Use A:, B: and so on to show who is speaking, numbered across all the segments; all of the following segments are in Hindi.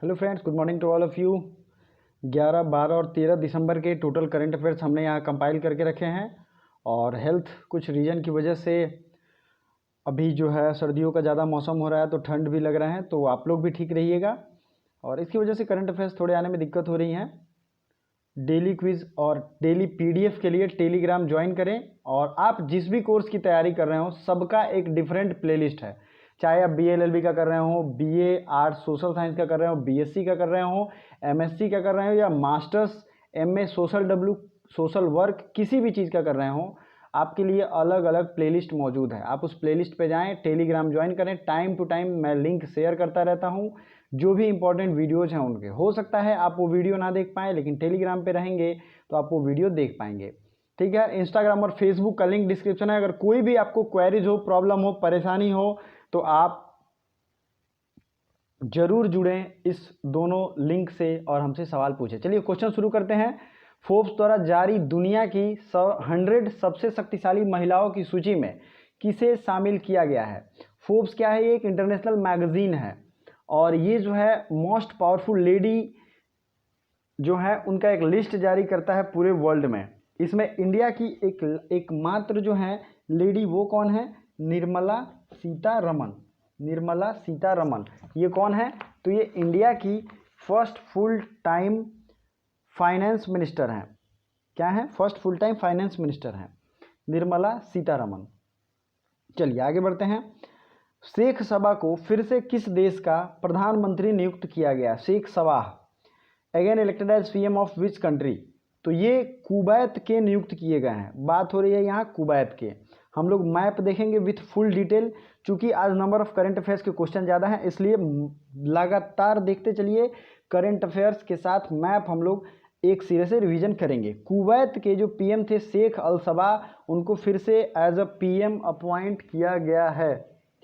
A: Hello friends, good morning to all of you. 11, 12 और 13 दिसंबर के टोटल करंट अफेयर्स हमने यहाँ कंपाइल करके रखे हैं। और हेल्थ कुछ रीज़न की वजह से अभी जो है सर्दियों का ज़्यादा मौसम हो रहा है तो ठंड भी लग रहा है, तो आप लोग भी ठीक रहिएगा। और इसकी वजह से करंट अफेयर्स थोड़े आने में दिक्कत हो रही हैं। डेली क्विज़ और डेली पीडीएफ के लिए टेलीग्राम ज्वाइन करें। और आप जिस भी कोर्स की तैयारी कर रहे हो सबका एक डिफरेंट प्लेलिस्ट है। चाहे आप बीए एलएलबी का कर रहे हो, बीए आर्ट्स सोशल साइंस का कर रहे हो, बीएससी का कर रहे हो, एमएससी का कर रहे हो, या मास्टर्स एमए सोशल वर्क किसी भी चीज़ का कर रहे हो, आपके लिए अलग अलग प्लेलिस्ट मौजूद है। आप उस प्लेलिस्ट पे जाएं, टेलीग्राम ज्वाइन करें। टाइम टू टाइम मैं लिंक शेयर करता रहता हूं। जो भी इंपॉर्टेंट वीडियोज़ हैं उनके, हो सकता है आप वो वीडियो ना देख पाएँ, लेकिन टेलीग्राम पे रहेंगे तो आप वो वीडियो देख पाएंगे। ठीक है। इंस्टाग्राम और फेसबुक का लिंक डिस्क्रिप्शन है। अगर कोई भी आपको क्वेरीज हो, प्रॉब्लम हो, परेशानी हो तो आप जरूर जुड़ें इस दोनों लिंक से और हमसे सवाल पूछें। चलिए क्वेश्चन शुरू करते हैं। फोर्ब्स द्वारा जारी दुनिया की 100 सबसे शक्तिशाली महिलाओं की सूची में किसे शामिल किया गया है? फोर्ब्स क्या है? ये एक इंटरनेशनल मैगजीन है और ये जो है मोस्ट पावरफुल लेडी जो है उनका एक लिस्ट जारी करता है पूरे वर्ल्ड में। इसमें इंडिया की एकमात्र जो है लेडी, वो कौन है? निर्मला सीतारमण। निर्मला सीतारमण ये कौन है? तो ये इंडिया की first full time finance minister हैं। क्या है? First full time finance minister हैं निर्मला सीतारमण। चलिए आगे बढ़ते हैं। शेख सबा को फिर से किस देश का प्रधानमंत्री नियुक्त किया गया? Sheikh Sabah again elected as PM of which country? तो ये कुवैत के नियुक्त किए गए हैं। बात हो रही है यहाँ कुवैत के। हम लोग मैप देखेंगे विथ फुल डिटेल। चूंकि आज नंबर ऑफ करंट अफेयर्स के क्वेश्चन ज़्यादा हैं, इसलिए लगातार देखते चलिए। करंट अफेयर्स के साथ मैप हम लोग एक सिरे से रिवीजन करेंगे। कुवैत के जो पीएम थे शेख अल सबा, उनको फिर से एज अ पीएम अपॉइंट किया गया है।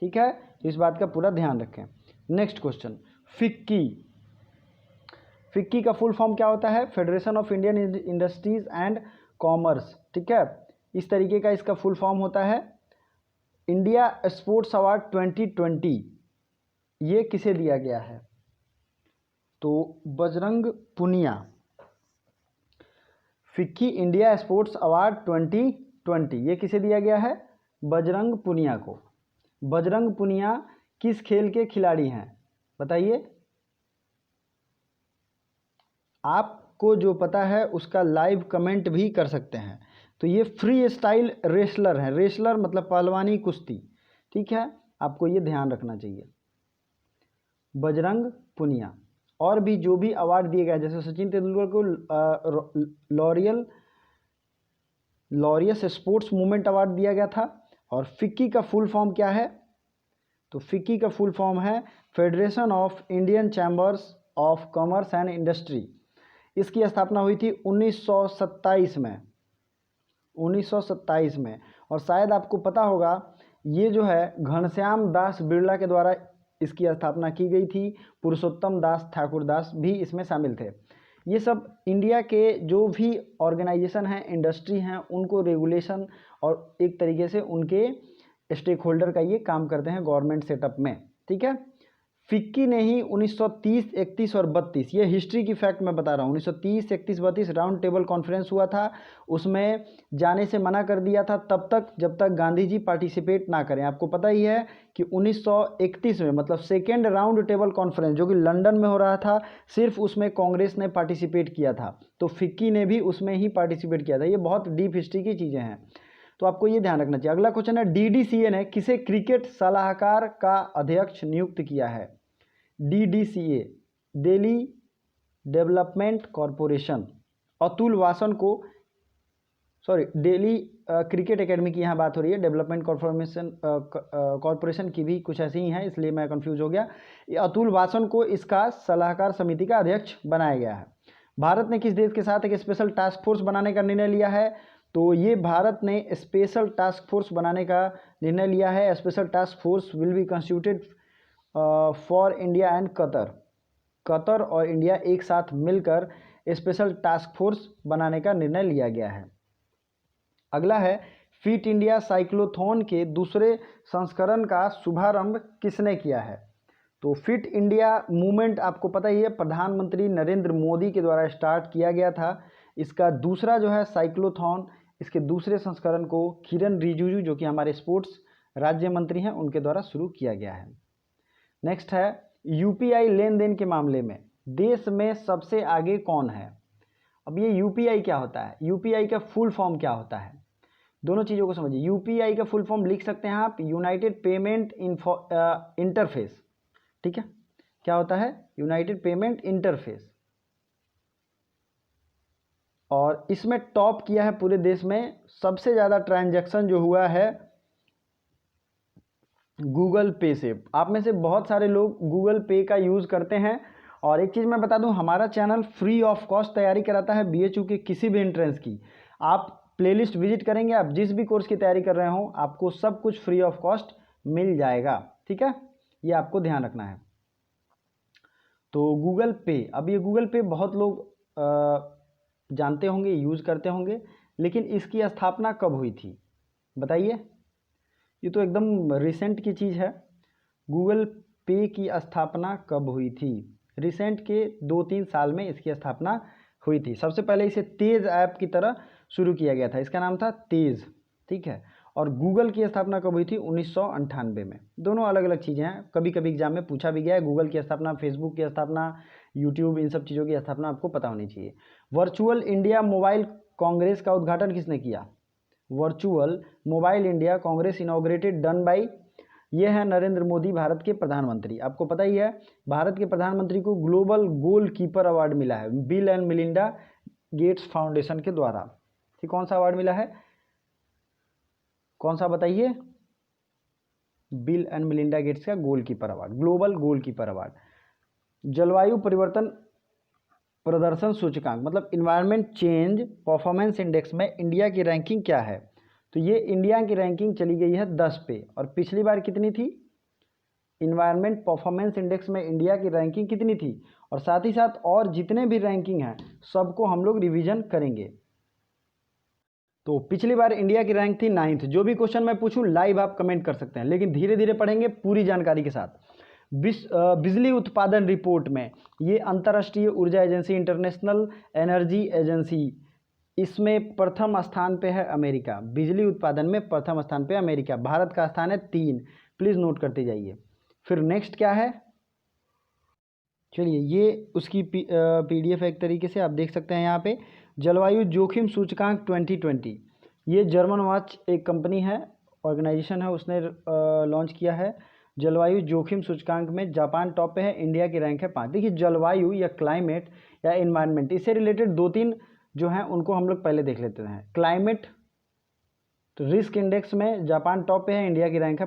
A: ठीक है, इस बात का पूरा ध्यान रखें। Next question, FICCI. फिक्की का फुल फॉर्म क्या होता है? Federation of Indian industries and commerce. ठीक है, इस तरीके का इसका फुल फॉर्म होता है। इंडिया स्पोर्ट्स अवार्ड 2020 ये किसे दिया गया है? तो Bajrang Punia. FICCI India sports award 2020 ये किसे दिया गया है? बजरंग पुनिया को। बजरंग पुनिया किस खेल के खिलाड़ी हैं? बताइए। आपको जो पता है उसका लाइव कमेंट भी कर सकते हैं। तो ये फ्री स्टाइल रेसलर हैं। रेसलर मतलब पहलवानी, कुश्ती। ठीक है, आपको ये ध्यान रखना चाहिए। बजरंग पुनिया। और भी जो भी अवार्ड दिए गए, जैसे सचिन तेंदुलकर को लॉरियस स्पोर्ट्स मूवमेंट अवार्ड दिया गया था। और फिक्की का फुल फॉर्म क्या है? तो फिक्की का फुल फॉर्म है federation of Indian chambers of commerce and industry. इसकी स्थापना हुई थी 1927 में। 1927 में। और शायद आपको पता होगा ये जो है घनश्याम दास बिरला के द्वारा इसकी स्थापना की गई थी। पुरुषोत्तम दास ठाकुर दास भी इसमें शामिल थे। ये सब इंडिया के जो भी ऑर्गेनाइजेशन हैं, इंडस्ट्री हैं, उनको रेगुलेशन और एक तरीके से उनके स्टेक होल्डर का ये काम करते हैं गवर्नमेंट सेटअप में। ठीक है। फिक्की ने ही 1930, 31 और 32, ये हिस्ट्री की फैक्ट मैं बता रहा हूँ, 1930, 31, 32 राउंड टेबल कॉन्फ्रेंस हुआ था। उसमें जाने से मना कर दिया था तब तक जब तक गांधी जी पार्टिसिपेट ना करें। आपको पता ही है कि 1931 में, मतलब सेकेंड राउंड टेबल कॉन्फ्रेंस जो कि लंदन में हो रहा था, सिर्फ उसमें कांग्रेस ने पार्टिसिपेट किया था। तो फिक्की ने भी उसमें ही पार्टिसिपेट किया था। ये बहुत डीप हिस्ट्री की चीज़ें हैं, तो आपको ये ध्यान रखना चाहिए। अगला क्वेश्चन है, डीडीसीए ने किसे क्रिकेट सलाहकार का अध्यक्ष नियुक्त किया है? DDCA Delhi development corporation. Atul Vasan को, दिल्ली क्रिकेट एकेडमी की यहाँ बात हो रही है, डेवलपमेंट कॉरपोरेशन की भी कुछ ऐसी ही है, इसलिए मैं कंफ्यूज हो गया। अतुल वासन को इसका सलाहकार समिति का अध्यक्ष बनाया गया है। भारत ने किस देश के साथ एक स्पेशल टास्क फोर्स बनाने का निर्णय लिया है? तो ये भारत ने स्पेशल टास्क फोर्स बनाने का निर्णय लिया है। Special task force will be constituted for India and Qatar. Qatar और इंडिया एक साथ मिलकर स्पेशल टास्क फोर्स बनाने का निर्णय लिया गया है। अगला है, फिट इंडिया साइक्लोथॉन के दूसरे संस्करण का शुभारंभ किसने किया है? तो फिट इंडिया मूवमेंट आपको पता ही है, प्रधानमंत्री नरेंद्र मोदी के द्वारा स्टार्ट किया गया था। इसका दूसरा जो है साइक्लोथॉन, इसके दूसरे संस्करण को किरण रिजिजू जो कि हमारे स्पोर्ट्स राज्य मंत्री हैं उनके द्वारा शुरू किया गया है। नेक्स्ट है यूपीआई लेन देन के मामले में देश में सबसे आगे कौन है। अब ये यूपीआई क्या होता है, यूपीआई का फुल फॉर्म क्या होता है, दोनों चीज़ों को समझिए। यूपीआई का फुल फॉर्म लिख सकते हैं आप, यूनाइटेड पेमेंट इंटरफेस, ठीक है। क्या होता है, यूनाइटेड पेमेंट इंटरफेस। और इसमें टॉप किया है पूरे देश में, सबसे ज़्यादा ट्रांजैक्शन जो हुआ है गूगल पे से। आप में से बहुत सारे लोग गूगल पे का यूज़ करते हैं। और एक चीज़ मैं बता दूं, हमारा चैनल फ्री ऑफ कॉस्ट तैयारी कराता है बीएचयू की किसी भी एंट्रेंस की। आप प्लेलिस्ट विजिट करेंगे, आप जिस भी कोर्स की तैयारी कर रहे हो आपको सब कुछ फ्री ऑफ कॉस्ट मिल जाएगा, ठीक है, ये आपको ध्यान रखना है। तो गूगल पे, अब ये गूगल पे बहुत लोग जानते होंगे, यूज़ करते होंगे, लेकिन इसकी स्थापना कब हुई थी बताइए। ये तो एकदम रिसेंट की चीज़ है। गूगल पे की स्थापना कब हुई थी, रिसेंट के 2-3 साल में इसकी स्थापना हुई थी। सबसे पहले इसे तेज़ ऐप की तरह शुरू किया गया था, इसका नाम था तेज़, ठीक है। और गूगल की स्थापना कब हुई थी, 1998 में। दोनों अलग अलग चीज़ें हैं, कभी कभी एग्जाम में पूछा भी गया है। गूगल की स्थापना, फेसबुक की स्थापना, यूट्यूब, इन सब चीज़ों की स्थापना आपको पता होनी चाहिए। वर्चुअल इंडिया मोबाइल कांग्रेस का उद्घाटन किसने किया, virtual mobile India Congress inaugurated done by, ये है नरेंद्र मोदी, भारत के प्रधानमंत्री। आपको पता ही है भारत के प्रधानमंत्री को ग्लोबल गोल कीपर अवार्ड मिला है bill and Melinda Gates foundation के द्वारा। ठीक, कौन सा अवार्ड मिला है, कौन सा बताइए, बिल एंड मिलिंडा गेट्स का goal keeper award, global goal keeper award. जलवायु परिवर्तन प्रदर्शन सूचकांक मतलब इन्वायरमेंट चेंज परफॉर्मेंस इंडेक्स में इंडिया की रैंकिंग क्या है, तो ये इंडिया की रैंकिंग चली गई है 10 पे, और पिछली बार कितनी थी, इन्वायरमेंट परफॉर्मेंस इंडेक्स में इंडिया की रैंकिंग कितनी थी। और साथ ही साथ और जितने भी रैंकिंग हैं सबको हम लोग रिवीजन करेंगे। तो पिछली बार इंडिया की रैंक थी 9th। जो भी क्वेश्चन मैं पूछूं लाइव आप कमेंट कर सकते हैं, लेकिन धीरे धीरे पढ़ेंगे पूरी जानकारी के साथ। बिजली उत्पादन रिपोर्ट में ये अंतर्राष्ट्रीय ऊर्जा एजेंसी, इंटरनेशनल एनर्जी एजेंसी, इसमें प्रथम स्थान पे है अमेरिका। बिजली उत्पादन में प्रथम स्थान पे अमेरिका, भारत का स्थान है 3, प्लीज़ नोट करते जाइए। फिर नेक्स्ट क्या है, चलिए ये उसकी पीडीएफ एक तरीके से आप देख सकते हैं यहाँ पे। जलवायु जोखिम सूचकांक 2020, ये जर्मन वॉच एक कंपनी है, ऑर्गेनाइजेशन है, उसने लॉन्च किया है। जलवायु जोखिम सूचकांक में जापान टॉप पे है, इंडिया की रैंक है 5। देखिए जलवायु या क्लाइमेट या इन्वायरमेंट, इससे रिलेटेड 2-3 जो हैं उनको हम लोग पहले देख लेते हैं। क्लाइमेट तो रिस्क इंडेक्स में जापान टॉप पे है, इंडिया की रैंक है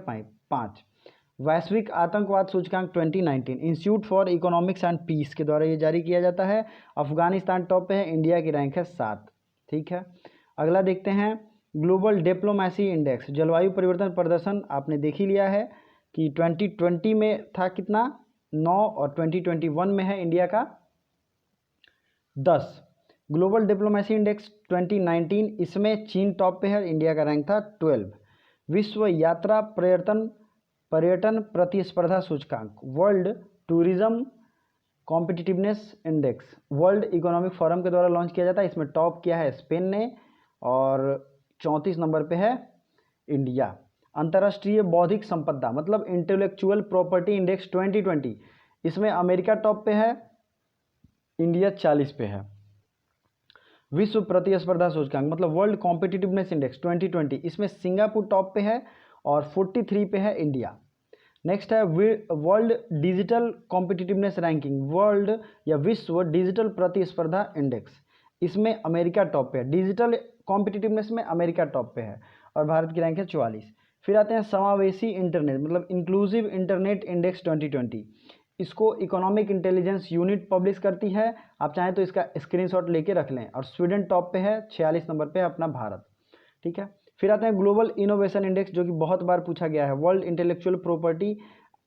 A: 5। वैश्विक आतंकवाद सूचकांक 2019 institute for economics and peace के द्वारा ये जारी किया जाता है। अफगानिस्तान टॉप पे है, इंडिया की रैंक है 7, ठीक है। अगला देखते हैं ग्लोबल डिप्लोमेसी इंडेक्स, जलवायु परिवर्तन प्रदर्शन आपने देख ही लिया है कि 2020 में था कितना 9, और 2021 में है इंडिया का 10। ग्लोबल डिप्लोमेसी इंडेक्स 2019, इसमें चीन टॉप पे है, इंडिया का रैंक था 12। विश्व यात्रा पर्यटन प्रतिस्पर्धा सूचकांक, world tourism competitiveness index, world economic forum के द्वारा लॉन्च किया जाता है। इसमें टॉप किया है स्पेन ने, और 34 नंबर पे है इंडिया। अंतर्राष्ट्रीय बौद्धिक संपदा मतलब इंटेलेक्चुअल प्रॉपर्टी इंडेक्स 2020, इसमें अमेरिका टॉप पे है, इंडिया 40 पे है। विश्व प्रतिस्पर्धा सूचकांक मतलब वर्ल्ड कॉम्पिटिटिवनेस इंडेक्स 2020, इसमें सिंगापुर टॉप पे है और 43 पे है इंडिया। नेक्स्ट है world digital competitiveness ranking, world या विश्व डिजिटल प्रतिस्पर्धा इंडेक्स, इसमें अमेरिका टॉप पे है। डिजिटल कॉम्पिटिटिवनेस में अमेरिका टॉप पे है और भारत की रैंक है 44। फिर आते हैं समावेशी इंटरनेट मतलब इंक्लूसिव इंटरनेट इंडेक्स 2020, इसको इकोनॉमिक इंटेलिजेंस यूनिट पब्लिश करती है, आप चाहें तो इसका स्क्रीनशॉट लेके रख लें। और स्वीडन टॉप पे है, 46 नंबर पे है अपना भारत, ठीक है। फिर आते हैं ग्लोबल इनोवेशन इंडेक्स, जो कि बहुत बार पूछा गया है, वर्ल्ड इंटेलेक्चुअल प्रॉपर्टी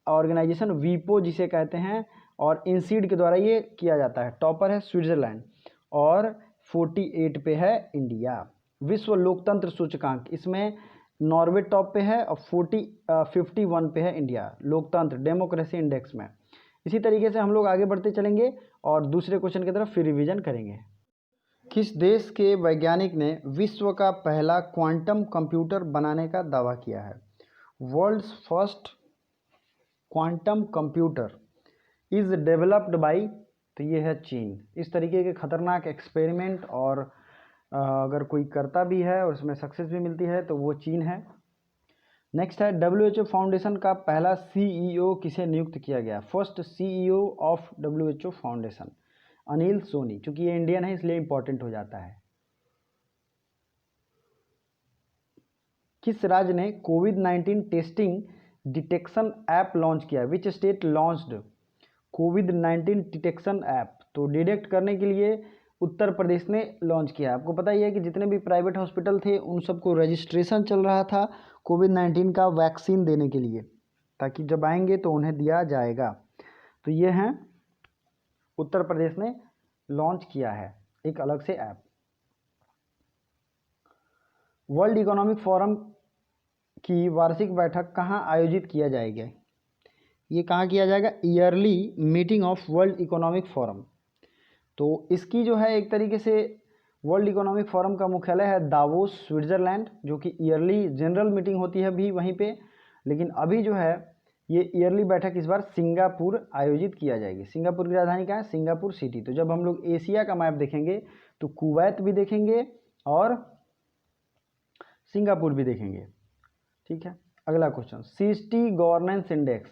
A: ऑर्गेनाइजेशन वीपो जिसे कहते हैं, और इंसीड के द्वारा ये किया जाता है। टॉपर है स्विट्जरलैंड और 48 पे है इंडिया। विश्व लोकतंत्र सूचकांक, इसमें नॉर्वे टॉप पे है और 51 पे है इंडिया, लोकतंत्र डेमोक्रेसी इंडेक्स में। इसी तरीके से हम लोग आगे बढ़ते चलेंगे और दूसरे क्वेश्चन की तरफ फिर रिवीजन करेंगे। किस देश के वैज्ञानिक ने विश्व का पहला क्वांटम कंप्यूटर बनाने का दावा किया है? World's first quantum computer is developed by, तो ये है चीन। इस तरीके के खतरनाक एक्सपेरिमेंट और अगर कोई करता भी है और उसमें सक्सेस भी मिलती है तो वो चीन है। नेक्स्ट है WHO फाउंडेशन का पहला CEO किसे नियुक्त किया गया? First CEO of WHO foundation Anil Soni. चूंकि ये इंडियन है इसलिए इंपॉर्टेंट हो जाता है। किस राज्य ने कोविड-19 टेस्टिंग डिटेक्शन ऐप लॉन्च किया? Which state launched covid detection app? तो डिटेक्ट करने के लिए उत्तर प्रदेश ने लॉन्च किया। आपको पता ही है कि जितने भी प्राइवेट हॉस्पिटल थे उन सबको रजिस्ट्रेशन चल रहा था कोविड-19 का वैक्सीन देने के लिए, ताकि जब आएंगे तो उन्हें दिया जाएगा। तो ये हैं उत्तर प्रदेश ने लॉन्च किया है एक अलग से ऐप। वर्ल्ड इकोनॉमिक फोरम की वार्षिक बैठक कहाँ आयोजित किया जाएगा? ये कहाँ किया जाएगा? Yearly meeting of world economic forum. तो इसकी जो है एक तरीके से वर्ल्ड इकोनॉमिक फोरम का मुख्यालय है दावोस स्विट्ज़रलैंड, जो कि ईयरली जनरल मीटिंग होती है भी वहीं पे। लेकिन अभी जो है ये ईयरली बैठक इस बार सिंगापुर आयोजित किया जाएगी। सिंगापुर की राजधानी क्या है? Singapore city. तो जब हम लोग एशिया का मैप देखेंगे तो कुवैत भी देखेंगे और सिंगापुर भी देखेंगे। ठीक है, अगला क्वेश्चन, सिटी गवर्नेंस इंडेक्स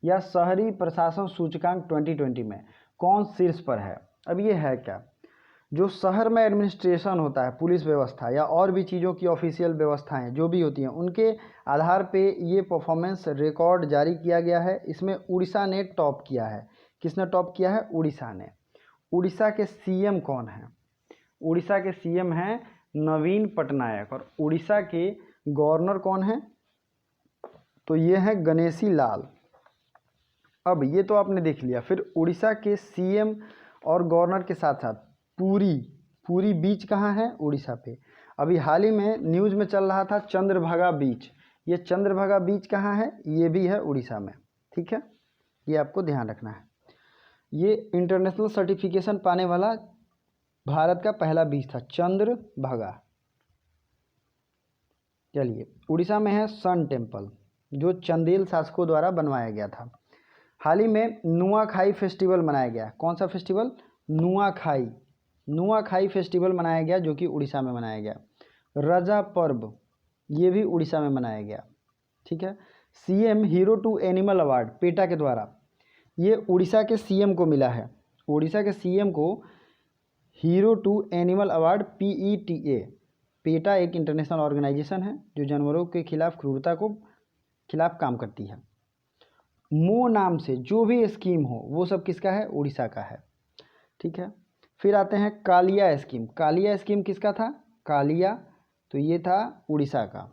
A: या शहरी प्रशासन सूचकांक 2020 में कौन शीर्ष पर है? अब ये है क्या? जो शहर में एडमिनिस्ट्रेशन होता है, पुलिस व्यवस्था या और भी चीज़ों की ऑफिशियल व्यवस्थाएं जो भी होती हैं, उनके आधार पे ये परफॉर्मेंस रिकॉर्ड जारी किया गया है। इसमें उड़ीसा ने टॉप किया है। किसने टॉप किया है? उड़ीसा ने। उड़ीसा के सीएम कौन है? उड़ीसा के सीएम हैं नवीन पटनायक। और उड़ीसा के गवर्नर कौन है? तो ये है गणेशी लाल। अब ये तो आपने देख लिया। फिर उड़ीसा के सीएम और गवर्नर के साथ साथ पूरी बीच कहाँ है? उड़ीसा पे। अभी हाल ही में न्यूज़ में चल रहा था चंद्रभागा बीच। ये चंद्रभागा बीच कहाँ है? ये भी है उड़ीसा में। ठीक है, ये आपको ध्यान रखना है। ये इंटरनेशनल सर्टिफिकेशन पाने वाला भारत का पहला बीच था, चंद्रभागा। चलिए, उड़ीसा में है सन टेम्पल, जो चंदेल शासकों द्वारा बनवाया गया था। हाल ही में नुआखाई फेस्टिवल मनाया गया। कौन सा फेस्टिवल? नुआखाई फेस्टिवल मनाया गया, जो कि उड़ीसा में मनाया गया। रजा पर्व, ये भी उड़ीसा में मनाया गया। ठीक है। CM hero to animal award PETA के द्वारा, ये उड़ीसा के सीएम को मिला है। उड़ीसा के सीएम को hero to animal award PETA। PETA एक इंटरनेशनल ऑर्गेनाइजेशन है जो जानवरों के खिलाफ क्रूरता को खिलाफ काम करती है। मो नाम से जो भी स्कीम हो वो सब किसका है? उड़ीसा का है। ठीक है। फिर आते हैं कालिया स्कीम। कालिया स्कीम किसका था? कालिया, तो ये था उड़ीसा का।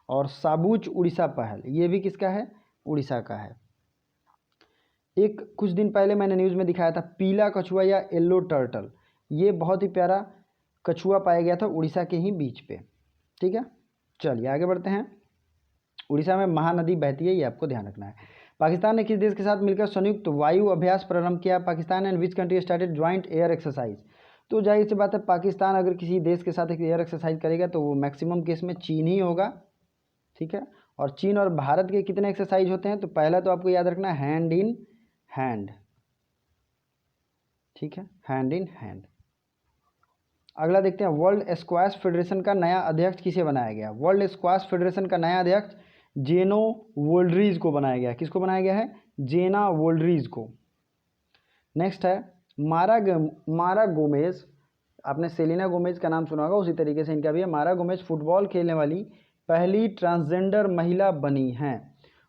A: और साबुच उड़ीसा पहल, ये भी किसका है? उड़ीसा का है। एक कुछ दिन पहले मैंने न्यूज़ में दिखाया था पीला कछुआ या येलो टर्टल, ये बहुत ही प्यारा कछुआ पाया गया था उड़ीसा के ही बीच पे। ठीक है, चलिए आगे बढ़ते हैं। उड़ीसा में महानदी बहती है, ये आपको ध्यान रखना है। पाकिस्तान ने किस देश के साथ मिलकर संयुक्त वायु अभ्यास प्रारंभ किया? Pakistan and which country started joint air exercise? तो जाहिर सी बात है, पाकिस्तान अगर किसी देश के साथ एक एयर एक्सरसाइज करेगा तो वो मैक्सिमम केस में चीन ही होगा। ठीक है। और चीन और भारत के कितने एक्सरसाइज होते हैं? तो पहला तो आपको याद रखना है हैंड इन हैंड। ठीक है, हैंड इन हैंड। अगला देखते हैं, वर्ल्ड स्क्वैश फेडरेशन का नया अध्यक्ष किसे बनाया गया? वर्ल्ड स्क्वैश फेडरेशन का नया अध्यक्ष जेनो वोल्ड्रीज को बनाया गया। किसको बनाया गया है? जेना वोल्ड्रीज को। नेक्स्ट है मारा गोमेज। आपने सेलिना गोमेज का नाम सुना होगा, उसी तरीके से इनका भी है। मारा गोमेज फुटबॉल खेलने वाली पहली ट्रांसजेंडर महिला बनी हैं।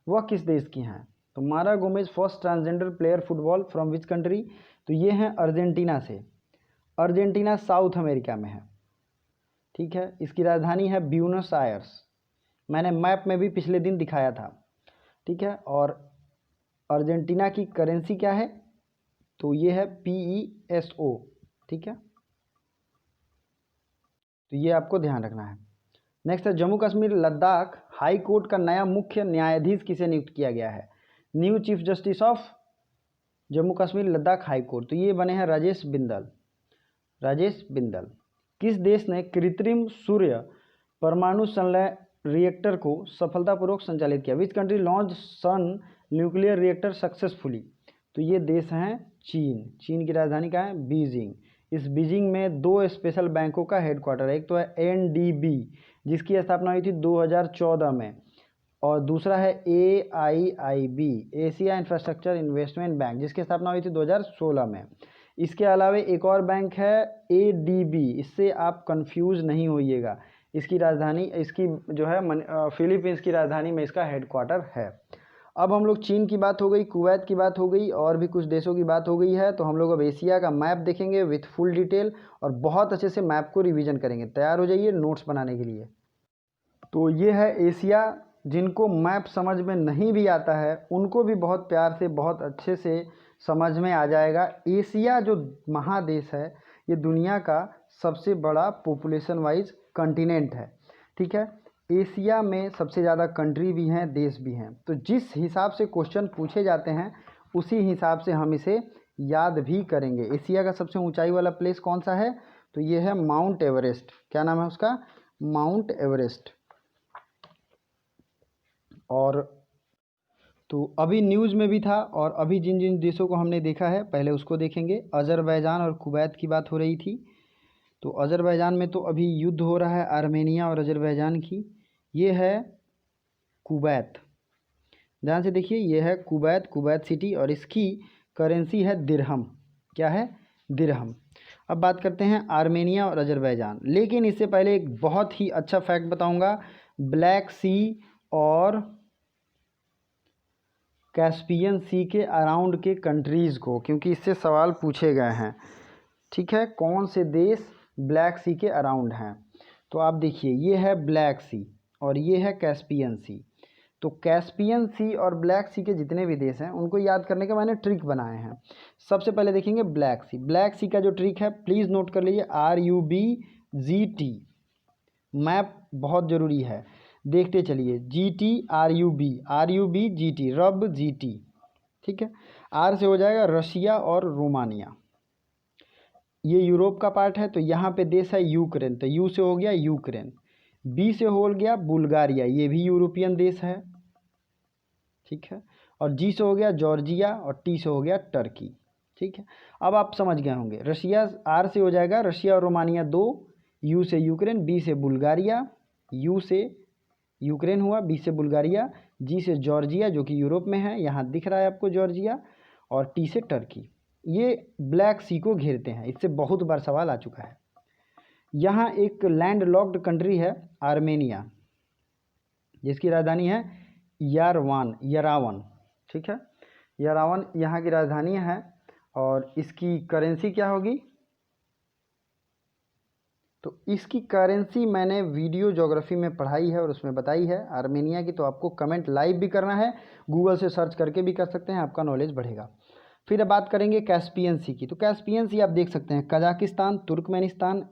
A: वह किस देश की हैं? तो मारा Gomez first transgender player football from which country? तो ये हैं अर्जेंटीना से। अर्जेंटीना साउथ अमेरिका में है। ठीक है। इसकी राजधानी है ब्यूनस आयर्स। मैंने मैप में भी पिछले दिन दिखाया था। ठीक है। और अर्जेंटीना की करेंसी क्या है? तो ये है PESO। ठीक है, तो ये आपको ध्यान रखना है। नेक्स्ट है, जम्मू कश्मीर लद्दाख हाई कोर्ट का नया मुख्य न्यायाधीश किसे नियुक्त किया गया है? New chief justice of Jammu Kashmir Ladakh high court, तो ये बने हैं राजेश बिंदल। राजेश बिंदल। किस देश ने कृत्रिम सूर्य परमाणु संलय रिएक्टर को सफलतापूर्वक संचालित किया? Which country launch sun nuclear reactor successfully? तो ये देश हैं चीन। चीन की राजधानी क्या है? बीजिंग। इस बीजिंग में 2 स्पेशल बैंकों का हेडक्वार्टर है। एक तो है एनडीबी जिसकी स्थापना हुई थी 2014 में, और दूसरा है AIIB Asia infrastructure investment bank जिसकी स्थापना हुई थी 2016 में। इसके अलावा एक और बैंक है एडीबी, इससे आप कंफ्यूज नहीं होइएगा। इसकी राजधानी इसकी जो है फिलीपींस की राजधानी में इसका हेडक्वार्टर है। अब हम लोग चीन की बात हो गई, कुवैत की बात हो गई और भी कुछ देशों की बात हो गई है, तो हम लोग अब एशिया का मैप देखेंगे विथ फुल डिटेल और बहुत अच्छे से मैप को रिवीजन करेंगे। तैयार हो जाइए नोट्स बनाने के लिए। तो ये है एशिया। जिनको मैप समझ में नहीं भी आता है उनको भी बहुत प्यार से बहुत अच्छे से समझ में आ जाएगा। एशिया जो महादेश है ये दुनिया का सबसे बड़ा पॉपुलेशन वाइज कंटिनेंट है, ठीक है। एशिया में सबसे ज़्यादा कंट्री भी हैं, देश भी हैं, तो जिस हिसाब से क्वेश्चन पूछे जाते हैं उसी हिसाब से हम इसे याद भी करेंगे। एशिया का सबसे ऊंचाई वाला प्लेस कौन सा है? तो ये है माउंट एवरेस्ट। क्या नाम है उसका? Mount Everest. और तो अभी न्यूज़ में भी था और अभी जिन जिन देशों को हमने देखा है पहले उसको देखेंगे। अज़रबैजान और कुवैत की बात हो रही थी, तो अज़रबैजान में तो अभी युद्ध हो रहा है आर्मेनिया और अज़रबैजान की। ये है कुवैत, ध्यान से देखिए, ये है कुवैत, कुवैत सिटी, और इसकी करेंसी है दिरहम। क्या है? दिरहम। अब बात करते हैं आर्मेनिया और अज़रबैजान, लेकिन इससे पहले एक बहुत ही अच्छा फैक्ट बताऊंगा ब्लैक सी और कैस्पियन सी के अराउंड के कंट्रीज़ को, क्योंकि इससे सवाल पूछे गए हैं, ठीक है। कौन से देश ब्लैक सी के अराउंड हैं? तो आप देखिए, ये है ब्लैक सी और ये है कैस्पियन सी। तो कैस्पियन सी और ब्लैक सी के जितने भी देश हैं उनको याद करने के मैंने ट्रिक बनाए हैं। सबसे पहले देखेंगे ब्लैक सी। ब्लैक सी का जो ट्रिक है प्लीज़ नोट कर लीजिए, RUBGT। मैप बहुत ज़रूरी है, देखते चलिए। RUBGT, रब GT, ठीक है। आर से हो जाएगा रशिया और रोमानिया, ये यूरोप का पार्ट है, तो यहाँ पे देश है यूक्रेन, तो यू से हो गया यूक्रेन। बी से हो गया बुल्गारिया, ये भी यूरोपियन देश है, ठीक है। और जी से हो गया जॉर्जिया और टी से हो गया टर्की, ठीक है। अब आप समझ गए होंगे, रशिया आर से हो जाएगा रशिया और रोमानिया 2, यू से यूक्रेन, बी से बुल्गारिया, यू से यूक्रेन हुआ, बी से बुल्गारिया, जी से जॉर्जिया जो कि यूरोप में है, यहाँ दिख रहा है आपको जॉर्जिया, और टी से टर्की। ये ब्लैक सी को घेरते हैं, इससे बहुत बार सवाल आ चुका है। यहाँ एक लैंड लॉक्ड कंट्री है आर्मेनिया, जिसकी राजधानी है यरावन, ठीक है। यरावन यहाँ की राजधानी है, और इसकी करेंसी क्या होगी? तो इसकी करेंसी मैंने वीडियो ज्योग्राफी में पढ़ाई है और उसमें बताई है आर्मेनिया की, तो आपको कमेंट लाइव भी करना है, गूगल से सर्च करके भी कर सकते हैं, आपका नॉलेज बढ़ेगा। फिर अब बात करेंगे कैस्पियन सी की। तो कैस्पियन सी आप देख सकते हैं कजाकिस्तान, तुर्कमेनिस्तान,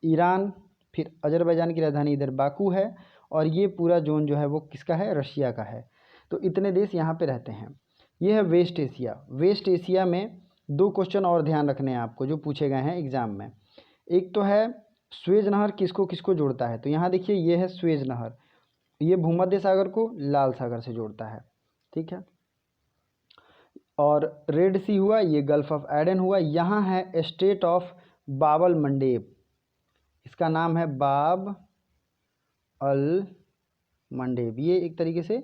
A: ईरान, फिर अज़रबैजान की राजधानी इधर बाकू है, और ये पूरा जोन जो है वो किसका है? रशिया का है। तो इतने देश यहाँ पे रहते हैं। ये है वेस्ट एशिया। वेस्ट एशिया में 2 क्वेश्चन और ध्यान रखने हैं आपको जो पूछे गए हैं एग्जाम में। एक तो है स्वेज नहर किसको किसको जोड़ता है? तो यहाँ देखिए, ये है स्वेज नहर, ये भूमध्य सागर को लाल सागर से जोड़ता है, ठीक है। और रेड सी हुआ, ये गल्फ ऑफ एडन हुआ। यहाँ है स्टेट ऑफ बाब अल मंडेब, इसका नाम है बाब अल मंडेब। ये एक तरीके से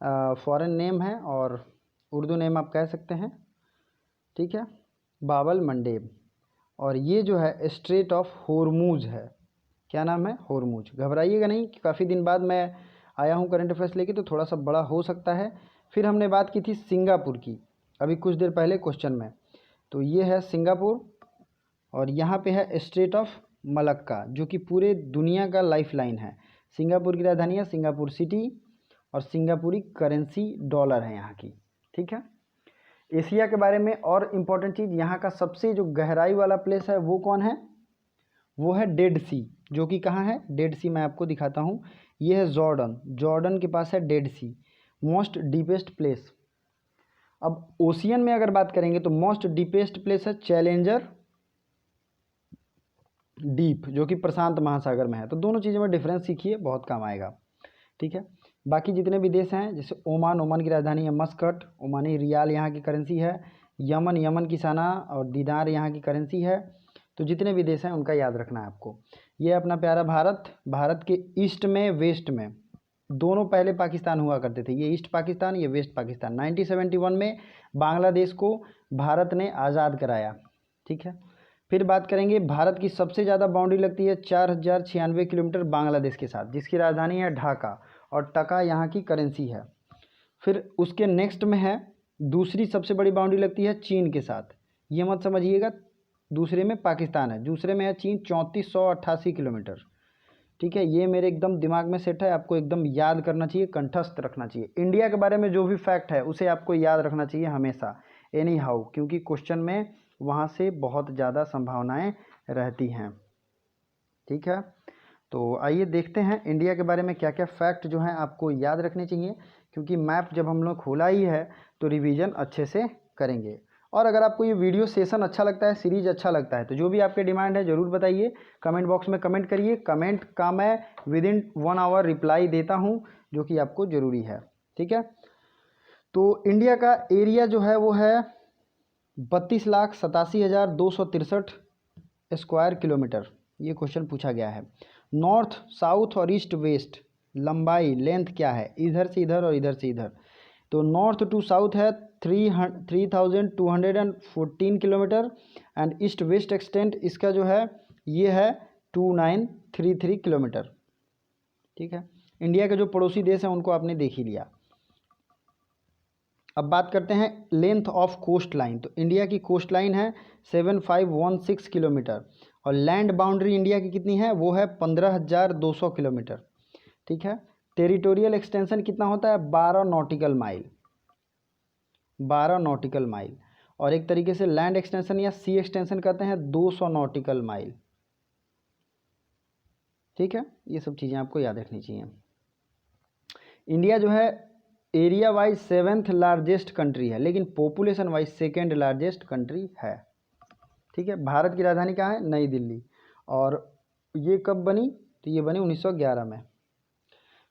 A: फॉरेन नेम है और उर्दू नेम आप कह सकते हैं, ठीक है, बाब अल मंडेब। और ये जो है स्ट्रेट ऑफ होर्मुज है। क्या नाम है? होर्मुज। घबराइएगा नहीं, काफ़ी दिन बाद मैं आया हूँ करंट अफेयर्स लेके, तो थोड़ा सा बड़ा हो सकता है। फिर हमने बात की थी सिंगापुर की अभी कुछ देर पहले क्वेश्चन में, तो ये है सिंगापुर, और यहाँ पे है स्ट्रेट ऑफ मलक्का जो कि पूरे दुनिया का लाइफलाइन है। सिंगापुर की राजधानी है सिंगापुर सिटी, और सिंगापुरी करेंसी डॉलर है यहाँ की, ठीक है। एशिया के बारे में और इम्पोर्टेंट चीज़, यहाँ का सबसे जो गहराई वाला प्लेस है वो कौन है? वो है डेड सी, जो कि कहाँ है? डेड सी मैं आपको दिखाता हूँ, ये है जॉर्डन, जॉर्डन के पास है डेड सी, मोस्ट डीपेस्ट प्लेस। अब ओशियन में अगर बात करेंगे तो मोस्ट डीपेस्ट प्लेस है चैलेंजर डीप, जो कि प्रशांत महासागर में है। तो दोनों चीज़ों में डिफरेंस सीखिए, बहुत काम आएगा। ठीक है, बाकी जितने भी देश हैं, जैसे ओमान, ओमान की राजधानी है मस्कट, ओमानी रियाल यहाँ की करेंसी है। यमन, यमन की साना और दीनार यहाँ की करेंसी है। तो जितने भी देश हैं उनका याद रखना है आपको। ये अपना प्यारा भारत, भारत के ईस्ट में वेस्ट में दोनों पहले पाकिस्तान हुआ करते थे। ये ईस्ट पाकिस्तान, ये वेस्ट पाकिस्तान। 1971 में बांग्लादेश को भारत ने आज़ाद कराया। ठीक है, फिर बात करेंगे, भारत की सबसे ज़्यादा बाउंड्री लगती है 4096 किलोमीटर बांग्लादेश के साथ, जिसकी राजधानी है ढाका और टका यहाँ की करेंसी है। फिर उसके नेक्स्ट में है, दूसरी सबसे बड़ी बाउंड्री लगती है चीन के साथ। ये मत समझिएगा, दूसरे में पाकिस्तान है, दूसरे में है चीन 3488 किलोमीटर। ठीक है, ये मेरे एकदम दिमाग में सेट है, आपको एकदम याद करना चाहिए, कंठस्थ रखना चाहिए। इंडिया के बारे में जो भी फैक्ट है उसे आपको याद रखना चाहिए हमेशा, एनी हाउ, क्योंकि क्वेश्चन में वहाँ से बहुत ज़्यादा संभावनाएं रहती हैं। ठीक है, तो आइए देखते हैं इंडिया के बारे में क्या क्या फैक्ट जो हैं आपको याद रखने चाहिए, क्योंकि मैप जब हम लोग खोला ही है तो रिवीजन अच्छे से करेंगे। और अगर आपको ये वीडियो सेशन अच्छा लगता है, सीरीज अच्छा लगता है, तो जो भी आपके डिमांड है ज़रूर बताइए, कमेंट बॉक्स में कमेंट करिए। कमेंट का मैं विदिन 1 आवर रिप्लाई देता हूँ, जो कि आपको ज़रूरी है। ठीक है, तो इंडिया का एरिया जो है वो है 32,87,263 स्क्वायर किलोमीटर। ये क्वेश्चन पूछा गया है। नॉर्थ, साउथ और ईस्ट वेस्ट लंबाई, लेंथ क्या है, इधर से इधर और इधर से इधर। तो नॉर्थ टू साउथ है 3214 kilometre and east west extent इसका जो है ये है 2933 किलोमीटर। ठीक है, इंडिया के जो पड़ोसी देश हैं उनको आपने देख ही लिया। अब बात करते हैं लेंथ ऑफ कोस्ट लाइन। तो इंडिया की कोस्ट लाइन है 7516 किलोमीटर और लैंड बाउंड्री इंडिया की कितनी है, वो है 15,200 किलोमीटर। ठीक है, टेरिटोरियल एक्सटेंशन कितना होता है, 12 नॉटिकल माइल, 12 नॉटिकल माइल। और एक तरीके से लैंड एक्सटेंशन या सी एक्सटेंशन कहते हैं 200 नॉटिकल माइल। ठीक है, ये सब चीज़ें आपको याद रखनी चाहिए। इंडिया जो है area wise 7th largest country है, लेकिन population wise 2nd largest country है। ठीक है, भारत की राजधानी कहाँ है, नई दिल्ली। और ये कब बनी, तो ये बनी 1911 में।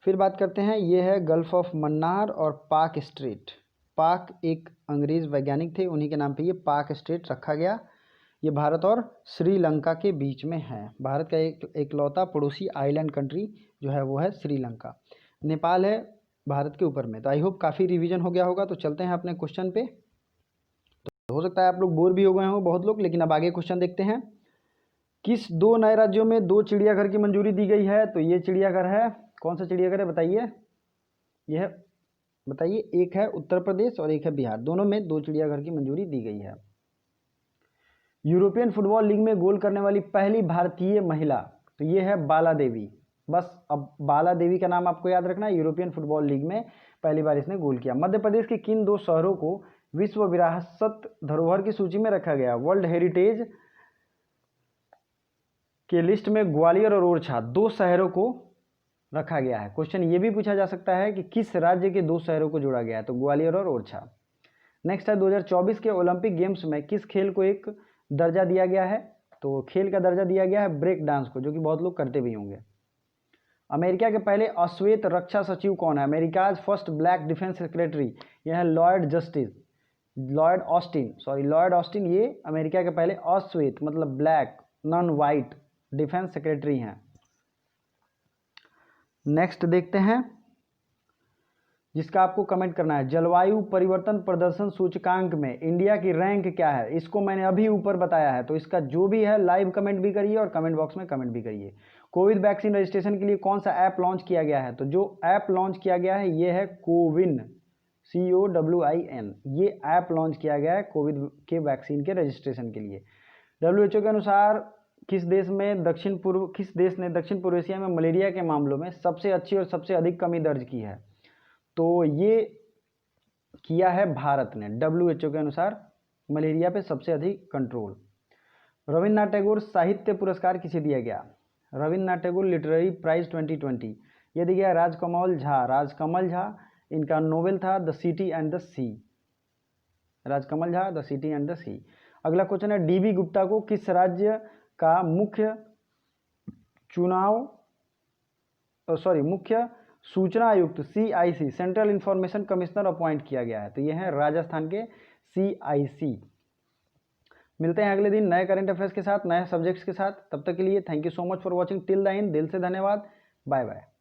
A: फिर बात करते हैं, ये है गल्फ ऑफ मन्नार और पाक स्ट्रेट। पाक एक अंग्रेज़ वैज्ञानिक थे, उन्हीं के नाम पे ये पाक स्ट्रेट रखा गया। ये भारत और श्रीलंका के बीच में है। भारत का एक एकलौता पड़ोसी आइलैंड कंट्री जो है वो है श्रीलंका। नेपाल है भारत के ऊपर में। तो आई होप काफ़ी रिवीजन हो गया होगा। तो चलते हैं अपने क्वेश्चन पे। तो हो सकता है आप लोग बोर भी हो गए हो बहुत लोग, लेकिन अब आगे क्वेश्चन देखते हैं। किस 2 नए राज्यों में 2 चिड़ियाघर की मंजूरी दी गई है, तो ये चिड़ियाघर है, कौन सा चिड़ियाघर है बताइए, यह है बताइए, एक है उत्तर प्रदेश और एक है बिहार, दोनों में 2 चिड़ियाघर की मंजूरी दी गई है। यूरोपियन फुटबॉल लीग में गोल करने वाली पहली भारतीय महिला, तो ये है बाला देवी। बस अब बाला देवी का नाम आपको याद रखना है। यूरोपियन फुटबॉल लीग में पहली बार इसने गोल किया। मध्य प्रदेश के किन 2 शहरों को विश्व विरासत धरोहर की सूची में रखा गया, वर्ल्ड हेरिटेज के लिस्ट में ग्वालियर और ओरछा 2 शहरों को रखा गया है। क्वेश्चन ये भी पूछा जा सकता है कि किस राज्य के 2 शहरों को जोड़ा गया है, तो ग्वालियर और ओरछा। नेक्स्ट है 2024 के ओलंपिक गेम्स में किस खेल को एक दर्जा दिया गया है, तो खेल का दर्जा दिया गया है ब्रेक डांस को, जो कि बहुत लोग करते भी होंगे। अमेरिका के पहले अश्वेत रक्षा सचिव कौन है, America's first black defence secretary, यह है लॉयड ऑस्टिन। ये अमेरिका के पहले अश्वेत मतलब black, non white defence secretary हैं। नेक्स्ट देखते हैं, जिसका आपको कमेंट करना है। जलवायु परिवर्तन प्रदर्शन सूचकांक में इंडिया की रैंक क्या है, इसको मैंने अभी ऊपर बताया है, तो इसका जो भी है लाइव कमेंट भी करिए और कमेंट बॉक्स में कमेंट भी करिए। कोविड वैक्सीन रजिस्ट्रेशन के लिए कौन सा ऐप लॉन्च किया गया है, तो जो ऐप लॉन्च किया गया है ये है कोविन, COWIN। ये ऐप लॉन्च किया गया है कोविड के वैक्सीन के रजिस्ट्रेशन के लिए। WHO के अनुसार किस देश ने दक्षिण पूर्व एशिया में मलेरिया के मामलों में सबसे अच्छी और सबसे अधिक कमी दर्ज की है, तो ये किया है भारत ने। WHO के अनुसार मलेरिया पे सबसे अधिक कंट्रोल। रविन्द्रनाथ टैगोर साहित्य पुरस्कार किसे दिया गया, रविन्द्रनाथ टैगोर लिटरेरी प्राइज 2020, ये दिया गया राजकमल झा। इनका नोवेल था the city and the sea. Rajkamal Jha, the city and the sea. अगला क्वेश्चन है, डीबी गुप्ता को किस राज्य का मुख्य सूचना आयुक्त CIC central information commissioner appoint किया गया है? तो ये है राजस्थान के CIC। मिलते हैं अगले दिन नए करंट अफेयर्स के साथ, नए सब्जेक्ट्स के साथ। तब तक के लिए thank you so much for watching till the end. दिल से धन्यवाद। Bye bye.